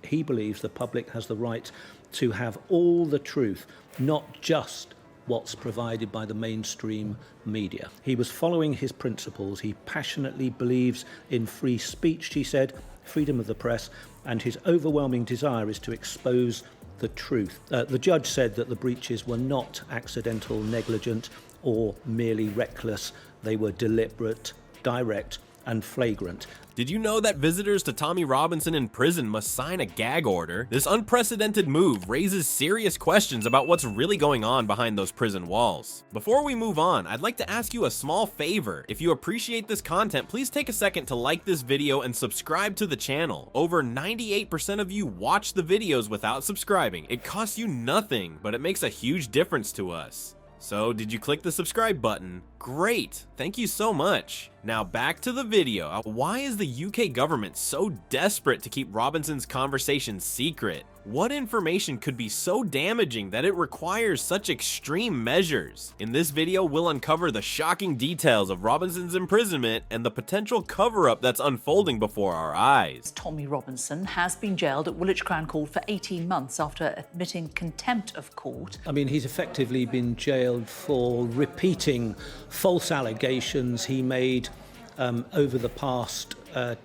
he believes the public has the right to have all the truth, not just what's provided by the mainstream media. He was following his principles. He passionately believes in free speech, he said, freedom of the press, and his overwhelming desire is to expose the truth. The judge said that the breaches were not accidental, negligent, or merely reckless. They were deliberate, direct, and flagrant. Did you know that visitors to Tommy Robinson in prison must sign a gag order? This unprecedented move raises serious questions about what's really going on behind those prison walls. Before we move on, I'd like to ask you a small favor. If you appreciate this content, please take a second to like this video and subscribe to the channel. Over 98% of you watch the videos without subscribing. It costs you nothing, but it makes a huge difference to us. So, did you click the subscribe button? Great! Thank you so much. Now back to the video. Why is the UK government so desperate to keep Robinson's conversation secret? What information could be so damaging that it requires such extreme measures? In this video, we'll uncover the shocking details of Robinson's imprisonment and the potential cover-up that's unfolding before our eyes. Tommy Robinson has been jailed at Woolwich Crown Court for 18 months after admitting contempt of court. I mean, he's effectively been jailed for repeating false allegations he made over the past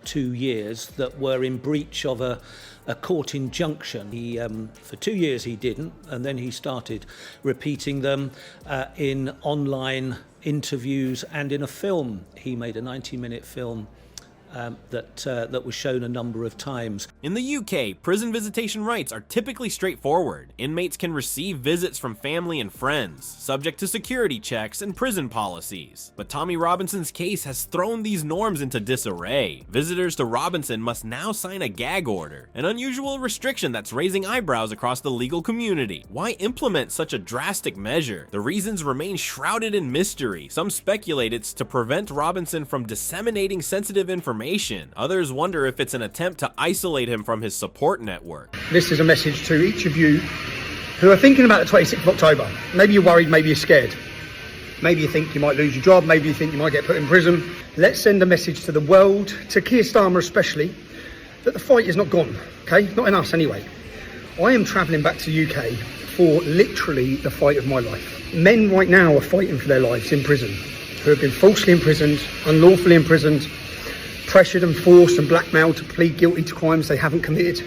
2 years that were in breach of a court injunction. He, for 2 years he didn't, and then he started repeating them in online interviews and in a film. He made a 90-minute film that was shown a number of times. In the UK, prison visitation rights are typically straightforward. Inmates can receive visits from family and friends, subject to security checks and prison policies. But Tommy Robinson's case has thrown these norms into disarray. Visitors to Robinson must now sign a gag order, an unusual restriction that's raising eyebrows across the legal community. Why implement such a drastic measure? The reasons remain shrouded in mystery. Some speculate it's to prevent Robinson from disseminating sensitive information. Others wonder if it's an attempt to isolate him from his support network. This is a message to each of you who are thinking about the 26th of October. Maybe you're worried, maybe you're scared. Maybe you think you might lose your job, maybe you think you might get put in prison. Let's send a message to the world, to Keir Starmer especially, that the fight is not gone, okay? Not in us anyway. I am travelling back to the UK for literally the fight of my life. Men right now are fighting for their lives in prison, who have been falsely imprisoned, unlawfully imprisoned, pressured and forced and blackmailed to plead guilty to crimes they haven't committed.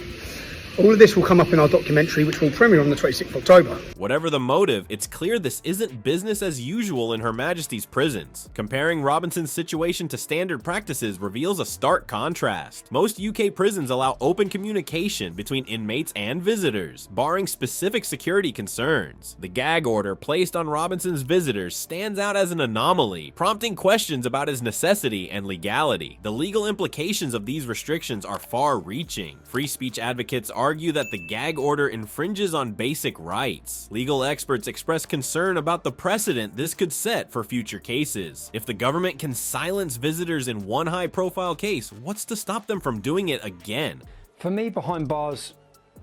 All of this will come up in our documentary, which will premiere on the 26th of October. Whatever the motive, it's clear this isn't business as usual in Her Majesty's prisons. Comparing Robinson's situation to standard practices reveals a stark contrast. Most UK prisons allow open communication between inmates and visitors, barring specific security concerns. The gag order placed on Robinson's visitors stands out as an anomaly, prompting questions about its necessity and legality. The legal implications of these restrictions are far-reaching. Free speech advocates argue that the gag order infringes on basic rights. Legal experts express concern about the precedent this could set for future cases. If the government can silence visitors in one high-profile case, what's to stop them from doing it again? For me, behind bars,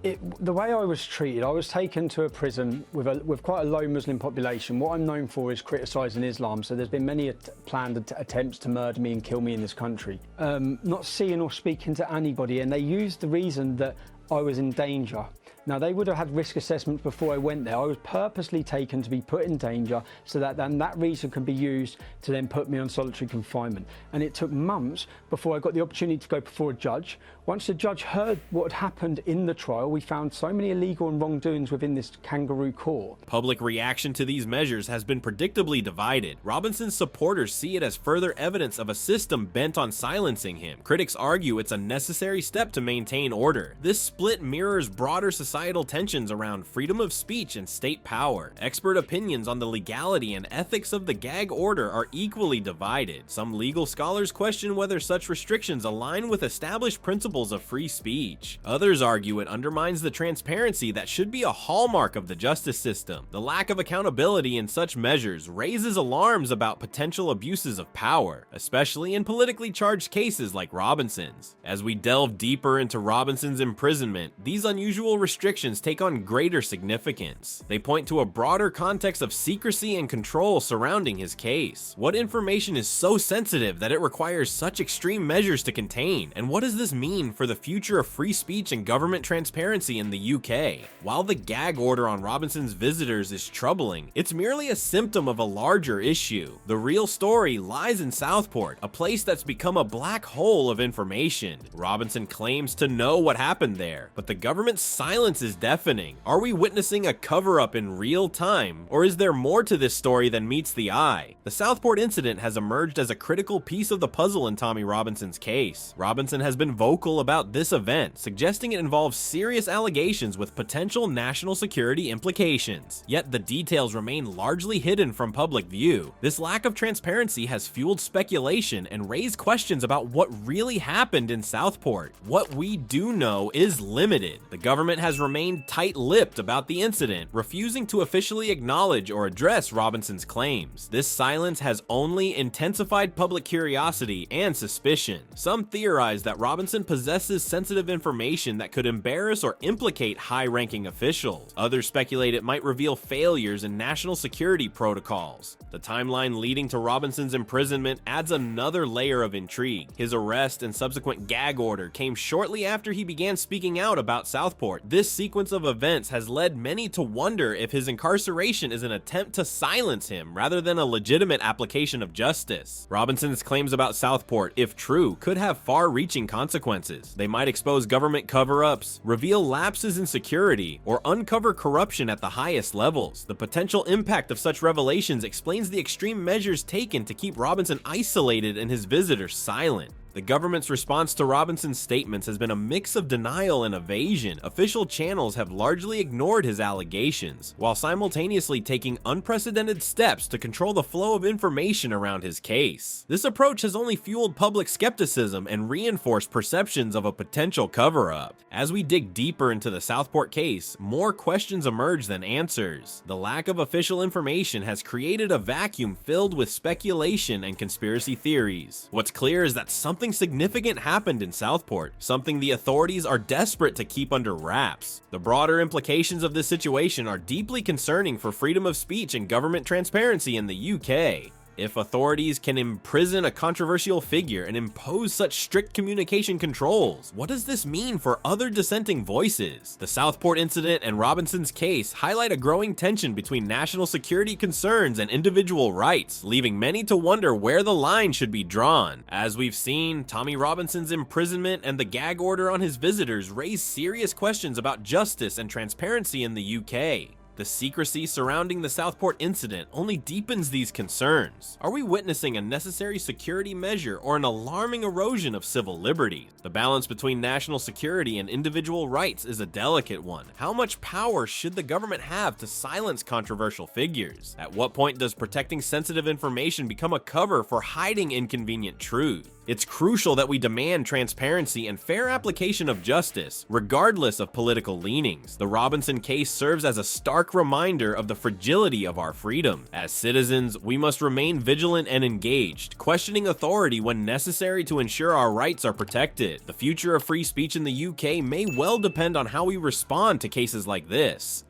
the way I was treated, I was taken to a prison with quite a low Muslim population. What I'm known for is criticising Islam, so there's been many planned attempts to murder me and kill me in this country. Not seeing or speaking to anybody, and they used the reason that I was in danger. Now, they would have had risk assessments before I went there. I was purposely taken to be put in danger so that then that reason can be used to then put me on solitary confinement. And it took months before I got the opportunity to go before a judge. Once the judge heard what had happened in the trial, we found so many illegal and wrongdoings within this kangaroo court. Public reaction to these measures has been predictably divided. Robinson's supporters see it as further evidence of a system bent on silencing him. Critics argue it's a necessary step to maintain order. This split mirrors broader societal tensions around freedom of speech and state power. Expert opinions on the legality and ethics of the gag order are equally divided. Some legal scholars question whether such restrictions align with established principles of free speech. Others argue it undermines the transparency that should be a hallmark of the justice system. The lack of accountability in such measures raises alarms about potential abuses of power, especially in politically charged cases like Robinson's. As we delve deeper into Robinson's imprisonment, these unusual restrictions restrictions take on greater significance. They point to a broader context of secrecy and control surrounding his case. What information is so sensitive that it requires such extreme measures to contain? And what does this mean for the future of free speech and government transparency in the UK? While the gag order on Robinson's visitors is troubling, it's merely a symptom of a larger issue. The real story lies in Southport, a place that's become a black hole of information. Robinson claims to know what happened there, but the government's silence is deafening. Are we witnessing a cover-up in real time, or is there more to this story than meets the eye? The Southport incident has emerged as a critical piece of the puzzle in Tommy Robinson's case. Robinson has been vocal about this event, suggesting it involves serious allegations with potential national security implications. Yet the details remain largely hidden from public view. This lack of transparency has fueled speculation and raised questions about what really happened in Southport. What we do know is limited. The government has remained tight-lipped about the incident, refusing to officially acknowledge or address Robinson's claims. This silence has only intensified public curiosity and suspicion. Some theorize that Robinson possesses sensitive information that could embarrass or implicate high-ranking officials. Others speculate it might reveal failures in national security protocols. The timeline leading to Robinson's imprisonment adds another layer of intrigue. His arrest and subsequent gag order came shortly after he began speaking out about Southport. This sequence of events has led many to wonder if his incarceration is an attempt to silence him rather than a legitimate application of justice. Robinson's claims about Southport, if true, could have far-reaching consequences. They might expose government cover-ups, reveal lapses in security, or uncover corruption at the highest levels. The potential impact of such revelations explains the extreme measures taken to keep Robinson isolated and his visitors silent. The government's response to Robinson's statements has been a mix of denial and evasion. Official channels have largely ignored his allegations, while simultaneously taking unprecedented steps to control the flow of information around his case. This approach has only fueled public skepticism and reinforced perceptions of a potential cover-up. As we dig deeper into the Southport case, more questions emerge than answers. The lack of official information has created a vacuum filled with speculation and conspiracy theories. What's clear is that something significant happened in Southport, something the authorities are desperate to keep under wraps. The broader implications of this situation are deeply concerning for freedom of speech and government transparency in the UK. If authorities can imprison a controversial figure and impose such strict communication controls, what does this mean for other dissenting voices? The Southport incident and Robinson's case highlight a growing tension between national security concerns and individual rights, leaving many to wonder where the line should be drawn. As we've seen, Tommy Robinson's imprisonment and the gag order on his visitors raise serious questions about justice and transparency in the UK. The secrecy surrounding the Southport incident only deepens these concerns. Are we witnessing a necessary security measure or an alarming erosion of civil liberties? The balance between national security and individual rights is a delicate one. How much power should the government have to silence controversial figures? At what point does protecting sensitive information become a cover for hiding inconvenient truth? It's crucial that we demand transparency and fair application of justice, regardless of political leanings. The Robinson case serves as a stark reminder of the fragility of our freedom. As citizens, we must remain vigilant and engaged, questioning authority when necessary to ensure our rights are protected. The future of free speech in the UK may well depend on how we respond to cases like this.